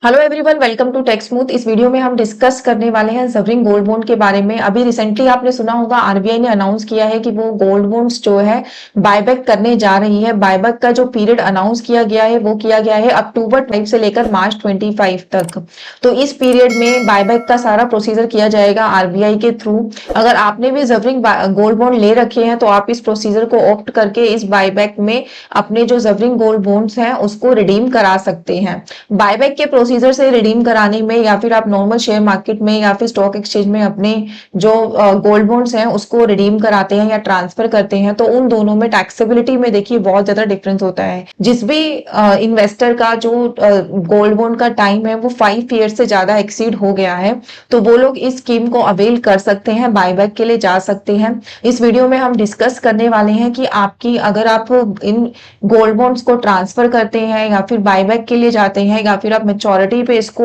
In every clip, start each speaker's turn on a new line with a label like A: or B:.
A: Hello everyone, welcome to tech smooth. इस video में हम डिस्कस करने वाले हैं सवरिन गोल्ड बॉन्ड के बारे में। अभी रिसेंटली आपने सुना होगा, आरबीआई ने अनाउंस किया है कि वो गोल्ड बॉन्ड्स जो है बायबैक करने जा रही है। बायबैक का जो पीरियड अनाउंस किया गया है वो किया गया है अक्टूबर 5 से लेकर मार्च 25 तक। तो इस पीरियड में बायबैक का सारा प्रोसीजर किया जाएगा आरबीआई के थ्रू। अगर आपने भी सवरिन गोल्ड बॉन्ड ले रखे हैं तो आप इस प्रोसीजर को ऑप्ट करके इस बायबैक में अपने जो सवरिन गोल्ड बॉन्ड्स हैं उसको रिडीम करा सकते हैं। बायबैक के प्रोसीजर से रिडीम कराने में या फिर आप नॉर्मल शेयर मार्केट में या फिर स्टॉक एक्सचेंज में अपने जो गोल्ड बॉन्ड्स हैं उसको रिडीम कराते हैं या ट्रांसफर करते हैं, तो उन दोनों में टैक्सेबिलिटी में देखिए बहुत ज्यादा डिफरेंस होता है। जिस भी इन्वेस्टर का जो गोल्ड बॉन्ड का टाइम है वो 5 ईयर से ज्यादा एक्सीड हो गया है, तो वो लोग इस स्कीम को अवेल कर सकते हैं, बायबैक के लिए जा सकते हैं। इस वीडियो में हम डिस्कस करने वाले हैं कि आपकी अगर आप इन गोल्ड बॉन्ड्स को ट्रांसफर करते हैं या फिर बायबैक के लिए जाते हैं या फिर आप मेच्योरिटी पे इसको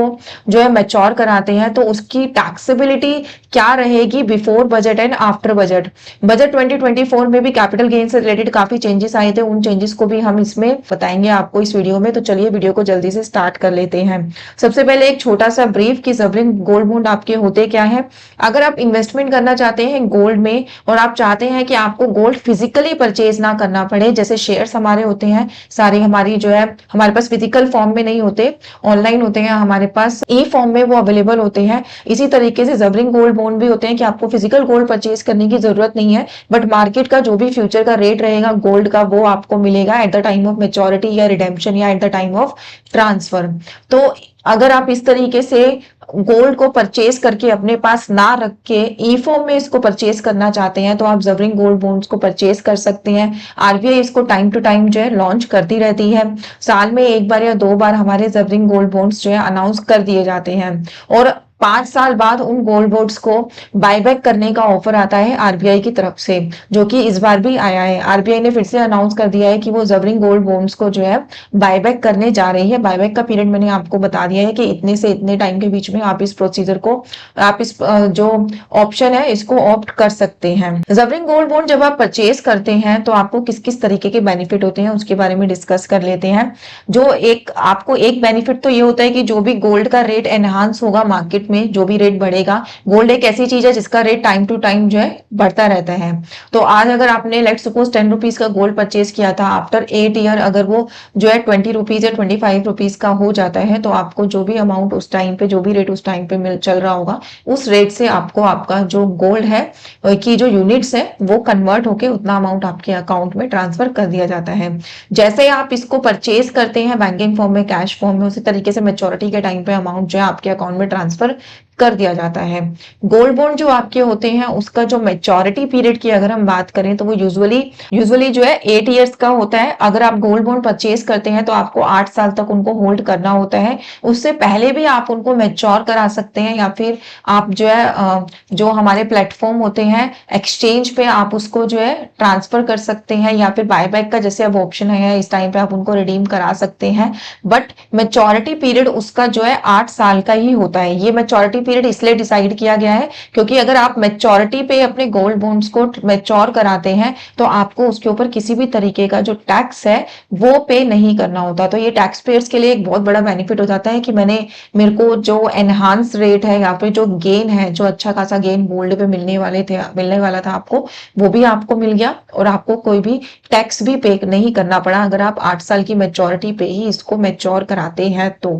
A: जो है मैच्योर कराते हैं, तो उसकी टैक्सेबिलिटी क्या रहेगी before budget and after budget. Budget 2024 में भी कैपिटल गेन से रिलेटेड काफी चेंजेस आए थे, उन चेंजेस को भी हम इसमें बताएंगे आपको इस वीडियो में। तो चलिए वीडियो को जल्दी से स्टार्ट कर लेते हैं। सबसे पहले एक छोटा सा ब्रीफ कि सवरिन गोल्ड बॉन्ड आपके होते क्या है। अगर आप इन्वेस्टमेंट करना चाहते हैं गोल्ड में और आप चाहते हैं कि आपको गोल्ड फिजिकली परचेज ना करना पड़े, जैसे शेयर्स हमारे होते हैं सारे हमारी जो है हमारे पास फिजिकल फॉर्म में नहीं होते, ऑनलाइन होते हैं, हमारे पास ई फॉर्म में वो अवेलेबल होते हैं। इसी तरीके से सवरिन गोल्ड बॉन्ड भी होते हैं कि आपको फिजिकल गोल्ड परचेज करने की जरूरत नहीं है, बट मार्केट का जो भी फ्यूचर का रेट रहेगा गोल्ड का वो आपको मिलेगा at the time of maturity या रिडेम्पशन या at the time of transfer. तो अगर आप इस तरीके से गोल्ड को परचेज करके अपने पास ना रख के ई फॉर्म में इसको परचेज करना चाहते हैं तो आप सवरिन गोल्ड बॉन्ड्स को परचेज कर सकते हैं। आरबीआई इसको टाइम टू टाइम जो है लॉन्च करती रहती है। साल में एक बार या 2 बार हमारे सवरिन गोल्ड बॉन्ड्स जो है अनाउंस कर दिए जाते हैं और 5 साल बाद उन गोल्ड बॉन्ड्स को बायबैक करने का ऑफर आता है आरबीआई की तरफ से, जो कि इस बार भी आया है। आरबीआई ने फिर से अनाउंस कर दिया है कि वो सवरिन गोल्ड बॉन्ड्स को जो है बायबैक करने जा रही है। बायबैक का पीरियड मैंने आपको बता दिया है कि इतने से इतने टाइम के बीच में आप इस प्रोसीजर को, आप इस जो ऑप्शन है इसको ऑप्ट कर सकते हैं। सवरिन गोल्ड बॉन्ड जब आप परचेज करते हैं तो आपको किस किस तरीके के बेनिफिट होते हैं उसके बारे में डिस्कस कर लेते हैं। जो एक आपको एक बेनिफिट तो ये होता है कि जो भी गोल्ड का रेट एनहांस होगा मार्केट में, जो भी रेट बढ़ेगा, गोल्ड एक ऐसी चीज है जिसका रेट टाइम टू टाइम जो है बढ़ता रहता है। तो आज अगर आपने लेट सपोज 10 रुपीज का गोल्ड परचेज किया था, आफ्टर 8 ईयर अगर वो जो है 20 रुपीज या 25 रुपीज का हो जाता है, तो आपको जो भी अमाउंट उस टाइम पे, जो भी रेट उस टाइम पे मिल चल रहा होगा, उस रेट से आपको आपका जो गोल्ड है की जो यूनिट्स है वो कन्वर्ट होके उतना अमाउंट आपके अकाउंट में ट्रांसफर कर दिया जाता है। जैसे आप इसको परचेज करते हैं बैंकिंग फॉर्म में, कैश फॉर्म में, उसी तरीके से मेच्योरिटी के टाइम पे अमाउंट जो है आपके अकाउंट में ट्रांसफर कर दिया जाता है। गोल्ड बॉन्ड जो आपके होते हैं उसका जो मेच्योरिटी पीरियड की अगर हम बात करें तो वो यूजुअली जो है 8 इयर्स का होता है। अगर आप गोल्ड बॉन्ड परचेज करते हैं तो आपको 8 साल तक उनको होल्ड करना होता है। उससे पहले भी आप उनको मैच्योर करा सकते हैं या फिर आप जो है जो हमारे प्लेटफॉर्म होते हैं एक्सचेंज पे आप उसको जो है ट्रांसफर कर सकते हैं, या फिर बायबैक का जैसे अब ऑप्शन है इस टाइम पे आप उनको रिडीम करा सकते हैं। बट मेच्योरिटी पीरियड उसका जो है 8 साल का ही होता है। ये मेच्योरिटी पीरियड इसलिए डिसाइड किया गया है क्योंकि अगर आप मेच्योरिटी पे अपने गोल्ड बॉन्ड्स को मैच्योर कराते हैं तो आपको उसके ऊपर किसी भी तरीके का जो टैक्स है वो पे नहीं करना होता। तो ये टैक्स पेयर्स के लिए एक बहुत बड़ा बेनिफिट हो जाता है कि मेरे को जो एनहांस रेट है या फिर जो गेन है, जो अच्छा खासा गेन गोल्ड पे मिलने वाला था आपको, वो भी आपको मिल गया और आपको कोई भी टैक्स भी पे नहीं करना पड़ा अगर आप 8 साल की मेच्योरिटी पे ही इसको मैच्योर कराते हैं। तो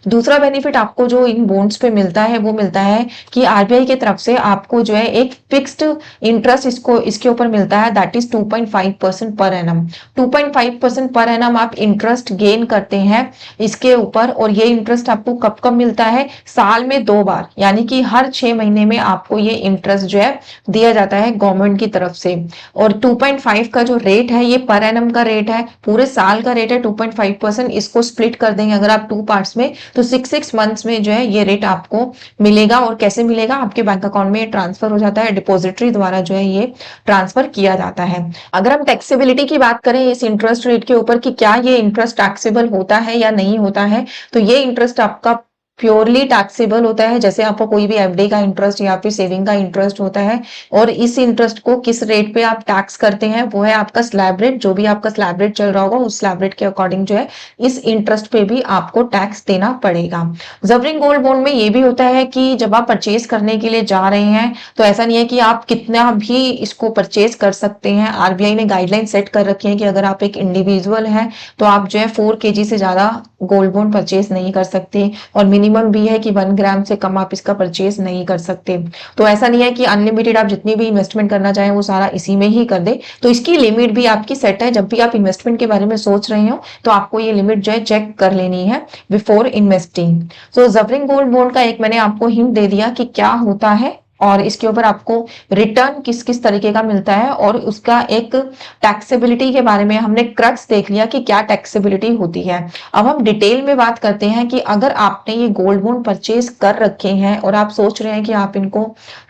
A: दूसरा बेनिफिट आपको जो इन बॉन्ड्स पे मिलता है वो मिलता है कि आरबीआई की तरफ से आपको जो है एक फिक्स्ड इंटरेस्ट इसके ऊपर मिलता है, that is 2.5% per annum. 2.5% per annum आप इंटरेस्ट गेन करते हैं इसके ऊपर, और ये इंटरेस्ट आपको कब कब मिलता है, साल में 2 बार, यानी कि हर 6 महीने में आपको ये इंटरेस्ट जो है दिया जाता है गवर्नमेंट की तरफ से। और 2.5 का जो रेट है ये पर एनम का रेट है, पूरे साल का रेट है 2.5%। इसको स्प्लिट कर देंगे अगर आप 2 पार्ट्स में तो 6 मंथ्स में जो है ये रेट आपको मिलेगा। और कैसे मिलेगा, आपके बैंक अकाउंट में ट्रांसफर हो जाता है, डिपॉजिटरी द्वारा जो है ये ट्रांसफर किया जाता है। अगर हम टैक्सेबिलिटी की बात करें इस इंटरेस्ट रेट के ऊपर कि क्या ये इंटरेस्ट टैक्सेबल होता है या नहीं होता है, तो ये इंटरेस्ट आपका प्योरली टैक्सेबल होता है, जैसे आपका कोई भी एफडी का इंटरेस्ट या फिर सेविंग का इंटरेस्ट होता है, और इस इंटरेस्ट को किस रेट पे आप टैक्स करते हैं वो है आपका स्लैब रेट। जो भी आपका स्लैब रेट चल रहा होगा उस स्लैब रेट के अकॉर्डिंग जो है इस इंटरेस्ट पे भी आपको टैक्स देना पड़ेगा। जबरिंग गोल्ड बॉन्ड में ये भी होता है कि जब आप परचेज करने के लिए जा रहे हैं तो ऐसा नहीं है कि आप कितना भी इसको परचेज कर सकते हैं। आरबीआई ने गाइडलाइन सेट कर रखी है कि अगर आप एक इंडिविजुअल हैं तो आप जो है 4 केजी से ज्यादा गोल्ड बॉन्ड परचेज नहीं कर सकते, और मिनिमम भी है कि 1 ग्राम से कम आप इसका परचेज नहीं कर सकते। तो ऐसा नहीं है कि अनलिमिटेड आप जितनी भी इन्वेस्टमेंट करना चाहें वो सारा इसी में ही कर दे, तो इसकी लिमिट भी आपकी सेट है। जब भी आप इन्वेस्टमेंट के बारे में सोच रहे हो तो आपको ये लिमिट जो है चेक कर लेनी है बिफोर इन्वेस्टिंग। सो जबरिंग गोल्ड बॉन्ड का एक मैंने आपको हिंट दे दिया कि क्या होता है, और इसके ऊपर आपको रिटर्न किस किस तरीके का मिलता है, और उसका एक टैक्सेबिलिटी के बारे में हमने क्रक्स देख लिया कि क्या टैक्सेबिलिटी होती है। अब हम डिटेल में बात करते हैं कि अगर आपने ये गोल्ड बॉन्ड परचेज कर रखे हैं और आप सोच रहे हैं कि आप इनको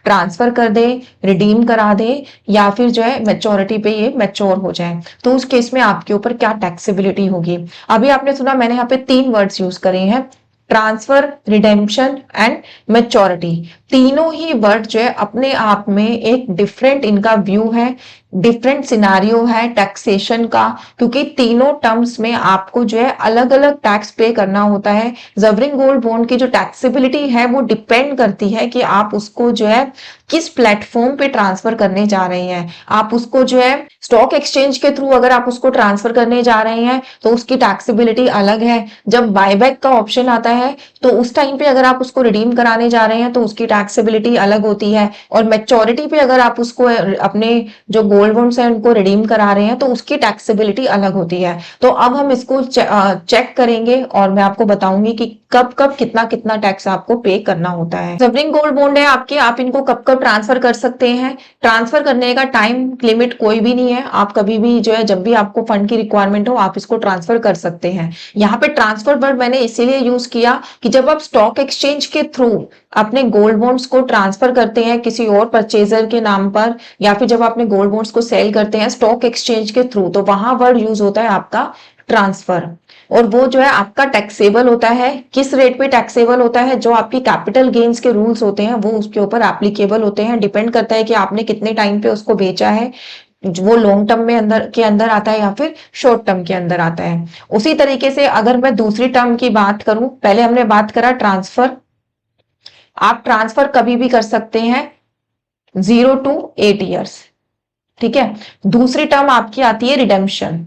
A: ट्रांसफर कर दे, रिडीम करा दे, या फिर जो है मैच्योरिटी पे ये मैच्योर हो जाए, तो उस केस में आपके ऊपर क्या टैक्सेबिलिटी होगी। अभी आपने सुना, मैंने यहाँ पे 3 वर्ड्स यूज करे हैं, ट्रांसफर, रिडेम्पशन एंड मैच्योरिटी। तीनों ही वर्ड जो है अपने आप में एक डिफरेंट इनका व्यू है, डिफरेंट सिनारियो है टैक्सेशन का, क्योंकि तीनों टर्म्स में आपको जो है अलग अलग टैक्स पे करना होता है। जबरिंग गोल्ड बॉन्ड की जो टैक्सेबिलिटी है वो डिपेंड करती है कि आप उसको जो है किस प्लेटफॉर्म पे ट्रांसफर करने जा रहे हैं। आप उसको जो है स्टॉक एक्सचेंज के थ्रू अगर आप उसको ट्रांसफर करने जा रहे हैं तो उसकी टैक्सेबिलिटी अलग है। जब बायबैक का ऑप्शन आता है तो उस टाइम पे अगर आप उसको रिडीम कराने जा रहे हैं तो उसकी टैक्सेबिलिटी अलग होती है, और मैच्योरिटी पे अगर आप उसको अपने जो गोल्ड बॉन्ड्स हैं उनको रिडीम करा रहे हैं तो उसकी टैक्सेबिलिटी अलग होती है। तो अब हम इसको चेक करेंगे और मैं आपको बताऊंगी कि कब कब कितना कितना टैक्स आपको पे करना होता है। जबरिंग गोल्ड बॉन्ड है आपके, आप इनको कब कब ट्रांसफर कर सकते हैं। ट्रांसफर करने का टाइम लिमिट कोई भी नहीं है, आप कभी भी जो है जब भी आपको फंड की रिक्वायरमेंट हो आप इसको ट्रांसफर कर सकते हैं। यहाँ पे ट्रांसफर वर्ड मैंने इसीलिए यूज किया कि जब आप स्टॉक एक्सचेंज के थ्रू अपने गोल्ड बॉन्ड्स को ट्रांसफर करते हैं किसी और परचेजर के नाम पर, या फिर जब अपने गोल्ड बॉन्ड्स को सेल करते हैं स्टॉक एक्सचेंज के थ्रू, तो वहां वर्ड यूज होता है आपका ट्रांसफर, और वो जो है आपका टैक्सेबल होता है। किस रेट पे टैक्सेबल होता है, जो आपकी कैपिटल गेन्स के रूल्स होते हैं वो उसके ऊपर एप्लीकेबल होते हैं। डिपेंड करता है कि आपने कितने टाइम पे उसको बेचा है, वो लॉन्ग टर्म में अंदर आता है या फिर शॉर्ट टर्म के अंदर आता है। उसी तरीके से अगर मैं दूसरी टर्म की बात करूं, पहले हमने बात करा ट्रांसफर। आप ट्रांसफर कभी भी कर सकते हैं 0 to 8 ईयर्स, ठीक है। दूसरी टर्म आपकी आती है रिडेम्पशन।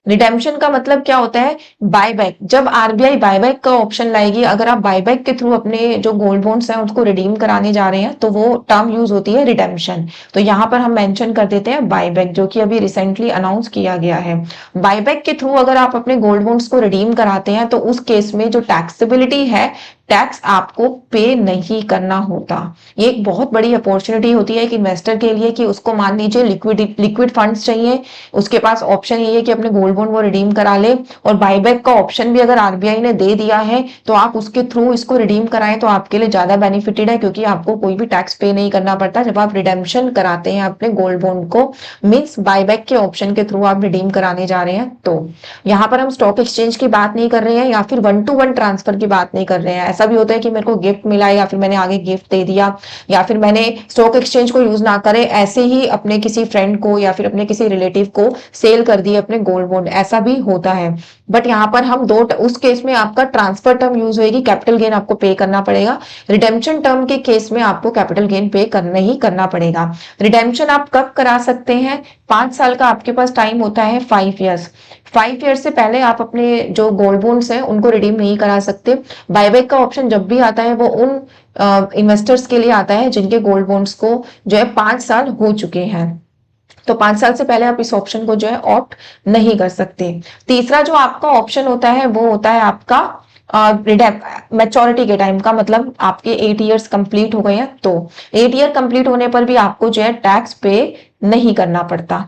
A: रिडेम्पशन का मतलब क्या होता है, बायबैक। जब आरबीआई बायबैक का ऑप्शन लाएगी, अगर आप बायबैक के थ्रू अपने जो गोल्ड बॉन्ड्स हैं उसको रिडीम कराने जा रहे हैं तो वो टर्म यूज होती है रिडेम्पशन। तो यहाँ पर हम मेंशन कर देते हैं बायबैक, जो कि अभी रिसेंटली अनाउंस किया गया है। बायबैक के थ्रू अगर आप अपने गोल्ड बॉन्ड्स को रिडीम कराते हैं तो उस केस में जो टैक्सेबिलिटी है, टैक्स आपको पे नहीं करना होता। ये एक बहुत बड़ी अपॉर्चुनिटी होती है एक इन्वेस्टर के लिए कि उसको मान लीजिए लिक्विड फंड्स चाहिए, उसके पास ऑप्शन ये है कि अपने गोल्ड बॉन्ड वो रिडीम करा ले, और बायबैक का ऑप्शन भी अगर आरबीआई ने दे दिया है तो आप उसके थ्रू इसको रिडीम कराएं तो आपके लिए ज्यादा बेनिफिटेड है, क्योंकि आपको कोई भी टैक्स पे नहीं करना पड़ता जब आप रिडेम्पशन कराते हैं अपने गोल्ड बॉन्ड को। मीन्स बायबैक के ऑप्शन के थ्रू आप रिडीम कराने जा रहे हैं। तो यहाँ पर हम स्टॉक एक्सचेंज की बात नहीं कर रहे हैं या फिर 1-to-1 ट्रांसफर की बात नहीं कर रहे हैं। ऐसा भी होता है कि मेरे को गिफ्ट मिला है या फिर मैंने आगे गिफ्ट दे दिया, या फिर मैंने स्टॉक एक्सचेंज को यूज ना करे ऐसे ही अपने किसी फ्रेंड को या फिर अपने किसी रिलेटिव को सेल कर दिए अपने गोल्ड बॉन्ड, ऐसा भी होता है। बट यहाँ पर हम उस केस में आपका ट्रांसफर टर्म यूज होगी, कैपिटल गेन आपको पे करना पड़ेगा। रिडेम्पशन टर्म के केस में आपको कैपिटल गेन पे करना ही करना पड़ेगा। रिडेम्पशन आप कब करा सकते हैं, 5 साल का आपके पास टाइम होता है, 5 ईयर्स। 5 ईयर्स से पहले आप अपने जो गोल्ड बॉन्ड्स हैं उनको रिडीम नहीं करा सकते। बायबैक का ऑप्शन जब भी आता है वो उन इन्वेस्टर्स के लिए आता है जिनके गोल्ड बॉन्ड्स को जो है 5 साल हो चुके हैं। तो 5 साल से पहले आप इस ऑप्शन को जो है ऑप्ट नहीं कर सकते। तीसरा जो आपका ऑप्शन होता है वो होता है आपका मैच्योरिटी के टाइम का, मतलब आपके 8 ईयर्स कंप्लीट हो गए हैं तो 8 ईयर कंप्लीट होने पर भी आपको जो है टैक्स पे नहीं करना पड़ता,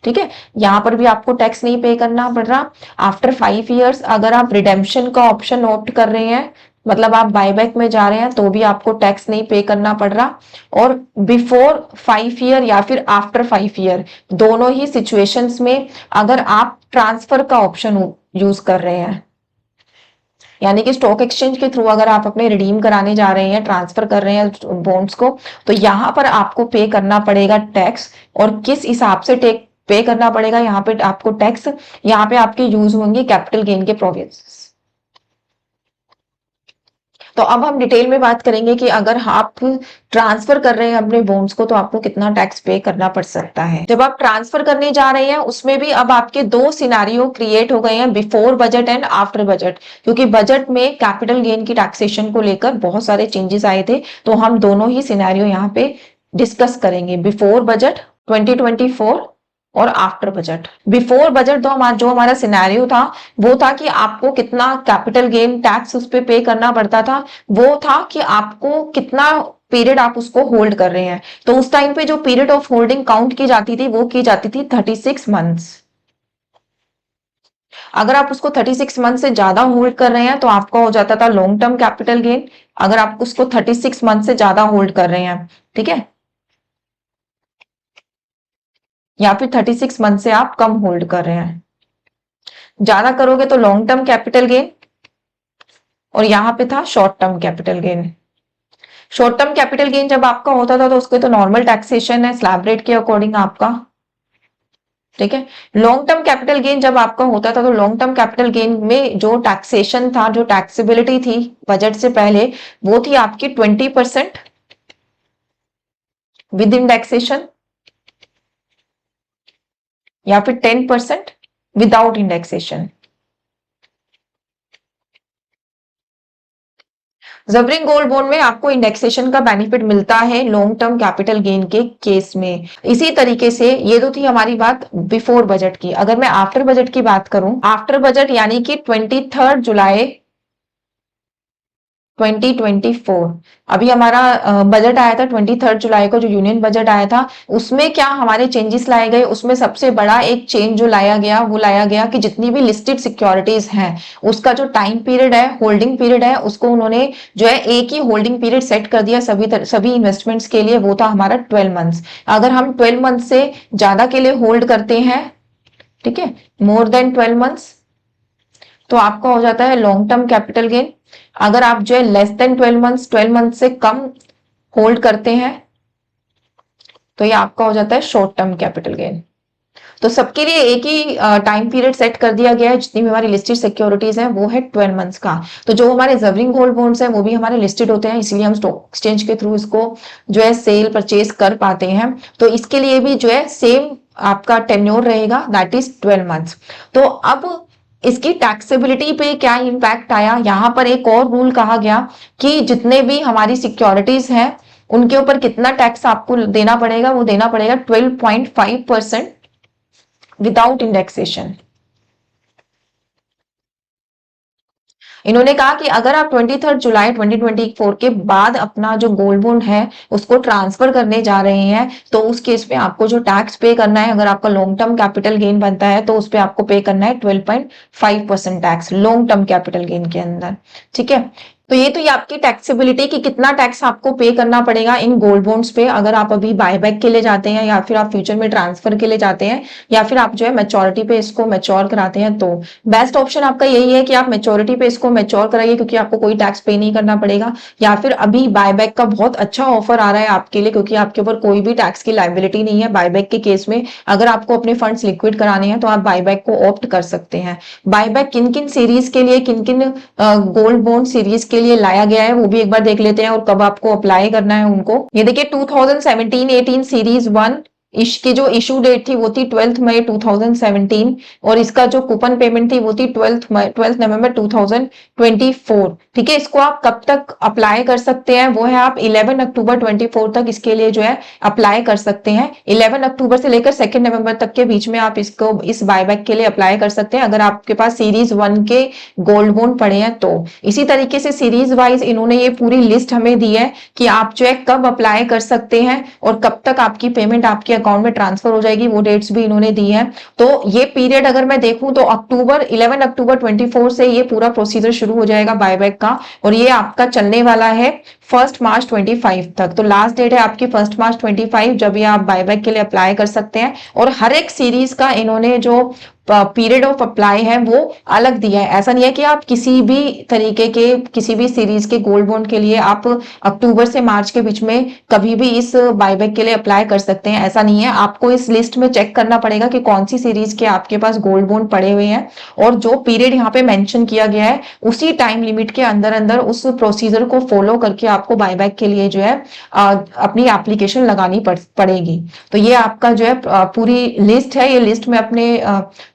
A: ठीक है। यहाँ पर भी आपको टैक्स नहीं पे करना पड़ रहा। आफ्टर 5 ईयर्स अगर आप रिडेम्पशन का ऑप्शन ऑप्ट कर रहे हैं, मतलब आप बायबैक में जा रहे हैं, तो भी आपको टैक्स नहीं पे करना पड़ रहा। और बिफोर 5 ईयर या फिर आफ्टर 5 ईयर, दोनों ही सिचुएशंस में अगर आप ट्रांसफर का ऑप्शन यूज कर रहे हैं, यानी कि स्टॉक एक्सचेंज के थ्रू अगर आप अपने रिडीम कराने जा रहे हैं, ट्रांसफर कर रहे हैं बॉन्ड्स को, तो यहाँ पर आपको पे करना पड़ेगा टैक्स। और किस हिसाब से पे करना पड़ेगा यहाँ पे आपको टैक्स, यहाँ पे आपके यूज होंगे कैपिटल गेन के प्रोविजंस। तो अब हम डिटेल में बात करेंगे कि अगर आप ट्रांसफर कर रहे हैं अपने बॉन्ड्स को तो आपको कितना टैक्स पे करना पड़ सकता है। जब आप ट्रांसफर करने जा रहे हैं उसमें भी अब आपके दो सिनारियो क्रिएट हो गए हैं, before budget and after budget, क्योंकि बजट में कैपिटल गेन की टैक्सेशन को लेकर बहुत सारे चेंजेस आए थे। तो हम दोनों ही सिनारियो यहाँ पे डिस्कस करेंगे, बिफोर बजट 2024 और आफ्टर बजट। बिफोर बजट जो हमारा सिनेरियो था वो था कि आपको कितना कैपिटल गेन टैक्स उस पे करना पड़ता था, वो था कि आपको कितना पीरियड आप उसको होल्ड कर रहे हैं। तो उस टाइम पे जो पीरियड ऑफ होल्डिंग काउंट की जाती थी वो की जाती थी 36 मंथ्स। अगर आप उसको 36 मंथ से ज्यादा होल्ड कर रहे हैं तो आपका हो जाता था लॉन्ग टर्म कैपिटल गेन, अगर आप उसको 36 मंथ से ज्यादा होल्ड कर रहे हैं, ठीक है, या फिर 36 मंथ से आप कम होल्ड कर रहे हैं, ज्यादा करोगे तो लॉन्ग टर्म कैपिटल गेन, और यहां पे था short term capital gain. Short term capital gain जब आपका होता था तो उसके तो नॉर्मल टैक्सेशन है स्लैब रेट के अकॉर्डिंग आपका, ठीक है। लॉन्ग टर्म कैपिटल गेन जब आपका होता था तो लॉन्ग टर्म कैपिटल गेन में जो टैक्सेशन था, जो टैक्सेबिलिटी थी बजट से पहले, वो थी आपकी 20% विद इंडेक्सेशन या फिर 10% विदाउट इंडेक्सेशन। जबरिंग गोल्ड बॉन्ड में आपको इंडेक्सेशन का बेनिफिट मिलता है लॉन्ग टर्म कैपिटल गेन के केस में। इसी तरीके से ये तो थी हमारी बात बिफोर बजट की। अगर मैं आफ्टर बजट की बात करूं, आफ्टर बजट यानी कि 23 जुलाई 2024, अभी हमारा बजट आया था 23 जुलाई को, जो यूनियन बजट आया था उसमें क्या हमारे चेंजेस लाए गए, उसमें सबसे बड़ा एक चेंज जो लाया गया वो लाया गया कि जितनी भी लिस्टेड सिक्योरिटीज हैं उसका जो टाइम पीरियड है, होल्डिंग पीरियड है, उसको उन्होंने जो है एक ही होल्डिंग पीरियड सेट कर दिया सभी इन्वेस्टमेंट्स के लिए, वो था हमारा 12 मंथ्स। अगर हम 12 मंथ से ज्यादा के लिए होल्ड करते हैं, ठीक है, मोर देन 12 मंथ्स, तो आपका हो जाता है लॉन्ग टर्म कैपिटल गेन। अगर आप जो है लेस देन 12 मंथ से कम होल्ड करते हैं तो ये आपका हो जाता है शॉर्ट टर्म कैपिटल गेन। तो सबके लिए एक ही टाइम पीरियड सेट कर दिया गया है। जितनी भी हमारी लिस्टेड सिक्योरिटीज हैं वो है 12 मंथ्स का। तो जो हमारे जबरिंग गोल्ड बॉन्ड्स हैं वो भी हमारे लिस्टेड होते हैं, इसलिए हम स्टॉक एक्सचेंज के थ्रू इसको जो है सेल परचेज कर पाते हैं। तो इसके लिए भी जो है सेम आपका टेन्योर रहेगा, दैट इज 12 मंथ्स। तो अब इसकी टैक्सेबिलिटी पे क्या इंपैक्ट आया, यहां पर एक और रूल कहा गया कि जितने भी हमारी सिक्योरिटीज हैं उनके ऊपर कितना टैक्स आपको देना पड़ेगा, वो देना पड़ेगा 12.5% विदाउट इंडेक्सेशन। इन्होंने कहा कि अगर आप 23 जुलाई 2024 के बाद अपना जो गोल्ड बॉन्ड है उसको ट्रांसफर करने जा रहे हैं तो उस केस में आपको जो टैक्स पे करना है, अगर आपका लॉन्ग टर्म कैपिटल गेन बनता है तो उस पर आपको पे करना है 12.5% tax long term capital gain के अंदर, ठीक है। तो ये तो ये आपकी टैक्सेबिलिटी कि कितना टैक्स आपको पे करना पड़ेगा इन गोल्ड बॉन्ड्स पे, अगर आप अभी बायबैक के लिए जाते हैं या फिर आप फ्यूचर में ट्रांसफर के लिए जाते हैं या फिर आप जो है मैच्योरिटी पे इसको मैच्योर कराते हैं। तो बेस्ट ऑप्शन आपका यही है कि आप मैच्योरिटी पे इसको मैच्योर कराइए, क्योंकि आपको कोई टैक्स पे नहीं करना पड़ेगा। या फिर अभी बायबैक का बहुत अच्छा ऑफर आ रहा है आपके लिए, क्योंकि आपके ऊपर कोई भी टैक्स की लायबिलिटी नहीं है बायबैक के केस में। अगर आपको अपने फंड्स लिक्विड कराने हैं तो आप बायबैक को ऑप्ट कर सकते हैं। बायबैक किन किन सीरीज के लिए, किन किन गोल्ड बॉन्ड सीरीज के लिए लाया गया है वो भी एक बार देख लेते हैं, और कब आपको अप्लाई करना है उनको। ये देखिए 2017-18 सीरीज 1 इसकी जो इशू डेट थी वो थी 12 मई 2017, और इसका जो कूपन पेमेंट थी वो थी 12 नवंबर 2024, ठीक है। इसको आप कब तक अप्लाई कर सकते हैं, वो है आप 11 अक्टूबर 24 तक इसके लिए जो है अप्लाई कर सकते हैं। 11 अक्टूबर से लेकर 2 नवंबर तक के बीच में आप इसको इस बायबैक के लिए अप्लाई कर सकते हैं, अगर आपके पास सीरीज 1 के गोल्ड बॉन्ड पड़े हैं तो। इसी तरीके से सीरीज वाइज इन्होंने ये पूरी लिस्ट हमें दी है कि आप जो है कब अप्लाई कर सकते हैं और कब तक आपकी पेमेंट आपके अकाउंट में ट्रांसफर हो जाएगी, वो डेट्स भी इन्होंने दी है। तो ये पीरियड अगर मैं देखूं तो 11 अक्टूबर 24 से ये पूरा प्रोसीजर शुरू हो जाएगा बायबैक का, और ये आपका चलने वाला है 1 मार्च 25 तक। तो लास्ट डेट है आपकी 1 मार्च 25, जब ये आप बायबैक के लिए अप्लाई कर सकते हैं। और हर एक सीरीज का इन्होंने जो पीरियड ऑफ अप्लाई है वो अलग दिया है। ऐसा नहीं है कि आप किसी भी तरीके के किसी भी सीरीज के गोल्ड बॉन्ड के लिए आप अक्टूबर से मार्च के बीच में कभी भी इस बायबैक के लिए अप्लाई कर सकते हैं, ऐसा नहीं है। आपको इस लिस्ट में चेक करना पड़ेगा कि कौन सी सीरीज के आपके पास गोल्ड बॉन्ड पड़े हुए हैं, और जो पीरियड यहाँ पे मेंशन किया गया है उसी टाइम लिमिट के अंदर अंदर उस प्रोसीजर को फॉलो करके आपको बायबैक के लिए जो है अपनी एप्लीकेशन लगानी पड़ेगी। तो ये आपका जो है पूरी लिस्ट है। ये लिस्ट में अपने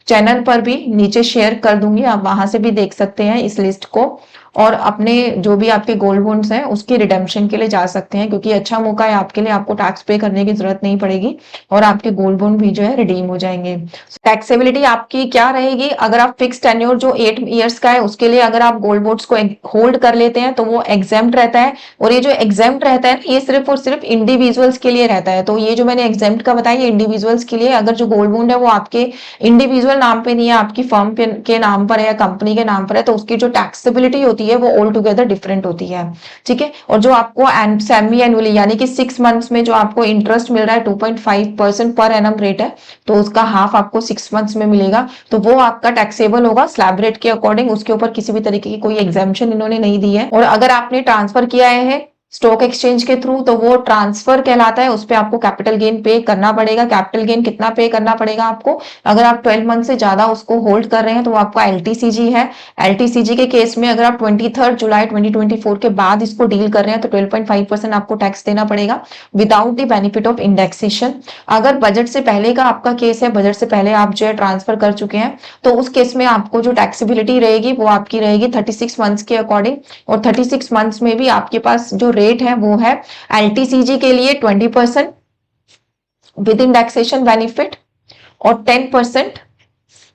A: चैनल पर भी नीचे शेयर कर दूंगी, आप वहां से भी देख सकते हैं इस लिस्ट को, और अपने जो भी आपके गोल्ड बॉन्ड्स हैं उसकी रिडेम्पशन के लिए जा सकते हैं, क्योंकि अच्छा मौका है आपके लिए। आपको टैक्स पे करने की जरूरत नहीं पड़ेगी और आपके गोल्ड बॉन्ड भी जो है रिडीम हो जाएंगे। टैक्सेबिलिटी आपकी क्या रहेगी? अगर आप फिक्स टेन्योर जो 8 इयर्स का है उसके लिए अगर आप गोल्ड बॉन्ड्स को होल्ड कर लेते हैं तो वो एग्जेम्प्ट रहता है। और ये जो एग्जेम्प्ट रहता है ये सिर्फ और सिर्फ इंडिविजुअल्स के लिए रहता है। तो ये जो मैंने एग्जेम्प्ट का बताया ये इंडिविजुअल्स के लिए, अगर जो गोल्ड बॉन्ड है वो आपके इंडिविजुअल नाम पे नहीं है, आपकी फर्म के नाम पर है या कंपनी के नाम पर है, तो उसकी जो टैक्सेबिलिटी होती है वो ऑल टुगेदर डिफरेंट होती है। ठीक है। और जो आपको सेमी एनुअली यानी कि 6 मंथ्स में जो आपको इंटरेस्ट मिल रहा है 2.5% पर एनम रेट है, तो उसका हाफ आपको 6 मंथ्स में मिलेगा। तो वो आपका टैक्सेबल होगा स्लैब रेट के अकॉर्डिंग। उसके ऊपर किसी भी तरीके की कोई एग्जाम्पशन इन्होंने नहीं दी है। और अगर आपने ट्रांसफर किया है स्टॉक एक्सचेंज के थ्रू तो वो ट्रांसफर कहलाता है, उस पर आपको कैपिटल गेन पे करना पड़ेगा। कैपिटल गेन कितना पे करना पड़ेगा आपको? अगर आप 12 मंथ से ज्यादा उसको होल्ड कर रहे हैं तो वो आपका एलटीसीजी है। एलटीसीजी के केस में अगर आप 23 जुलाई 2024 के बाद इसको डील कर रहे हैं तो 12.5% आपको टैक्स देना पड़ेगा without the benefit of indexation. अगर बजट से पहले का आपका केस है, बजट से पहले आप जो है ट्रांसफर कर चुके हैं, तो उस केस में आपको जो टैक्सेबिलिटी रहेगी वो आपकी रहेगी 36 मंथ्स के अकॉर्डिंग। और 36 मंथ्स में भी आपके पास जो रेट है वो है एलटीसीजी के लिए 20% विद इंडेक्सेशन बेनिफिट और 10%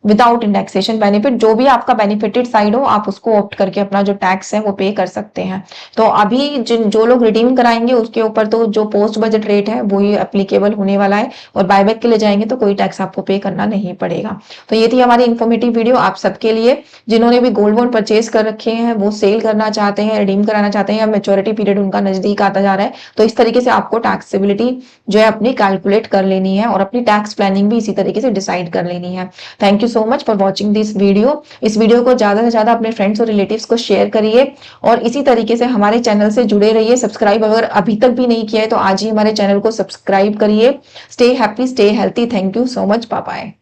A: विदाउट इंडेक्सेशन बेनिफिट। जो भी आपका बेनिफिटेड साइड हो आप उसको ऑप्ट करके अपना जो टैक्स है वो पे कर सकते हैं। तो अभी जो लोग रिडीम कराएंगे उसके ऊपर तो जो पोस्ट बजट रेट है वो ही एप्लीकेबल होने वाला है, और बायबैक के लिए जाएंगे तो कोई टैक्स आपको पे करना नहीं पड़ेगा। तो ये थी हमारी इन्फॉर्मेटिव वीडियो आप सबके लिए, जिन्होंने भी गोल्ड बॉन्ड परचेज कर रखे हैं, वो सेल करना चाहते हैं, रिडीम कराना चाहते हैं, या मेच्योरिटी पीरियड उनका नजदीक आता जा रहा है, तो इस तरीके से आपको टैक्सेबिलिटी जो है अपनी कैलकुलेट कर लेनी है और अपनी टैक्स प्लानिंग भी इसी तरीके से डिसाइड कर लेनी है। Thank you so much for watching this video. इस वीडियो को ज्यादा से ज्यादा अपने फ्रेंड्स और रिलेटिव्स को शेयर करिए, और इसी तरीके से हमारे चैनल से जुड़े रहिए। सब्सक्राइब अगर अभी तक भी नहीं किया है तो आज ही हमारे चैनल को सब्सक्राइब करिए। Stay happy, stay healthy. Thank you so much. Bye bye.